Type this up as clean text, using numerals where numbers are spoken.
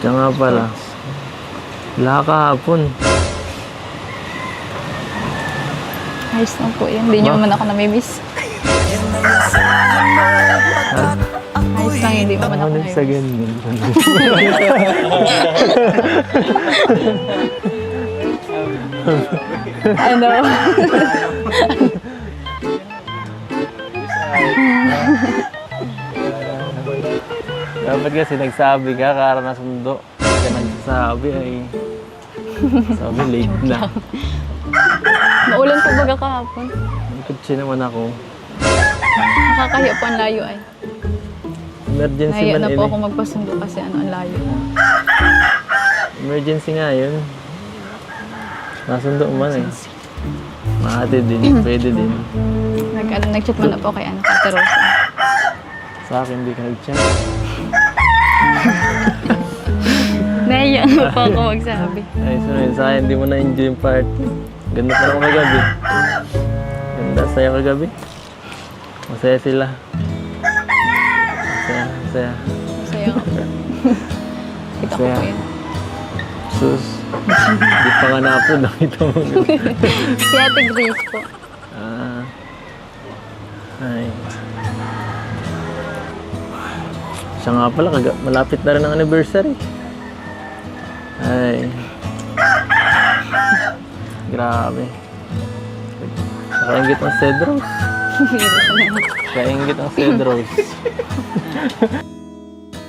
Siya nga pala. Wala kahapon. Ayos lang po yan. Hindi niyo man ako namimiss. Ayos lang, hindi mo man ako Ano sa namimiss. ganyan? Ano? Dapat kasi nagsabi ka, kara na sundo. Kaya nagsasabi ay... Sabi, late na. Maulan po baga kahapon. Kutsi naman ako. Nakakahiya po ang layo ay. Emergency Nahiya man na yun po eh. ako magpasundo kasi ano ang layo. Emergency nga yun. Nasundo man eh. Mahatid din, pwede din. Nag-chat man na po kay Ate Rosa. Sa akin, hindi ka nag-chat. Nahiya na po ako magsabi. Ay, sunod sa akin, hindi mo na-enjoy yung party. Ganda pa naman kagabi. Ganda, saya kagabi. Masaya sila. Masaya, masaya. Masaya ako. Kita ko Masaya. po yan. Sus, hindi pa nga na-upload. Nakita mo. Si Ate Grace po. Ah. Ay. Siya nga pala, malapit na rin ang anniversary. Ay. Grabe. Nakaingit ang Cedros. Nakaingit ang Cedros.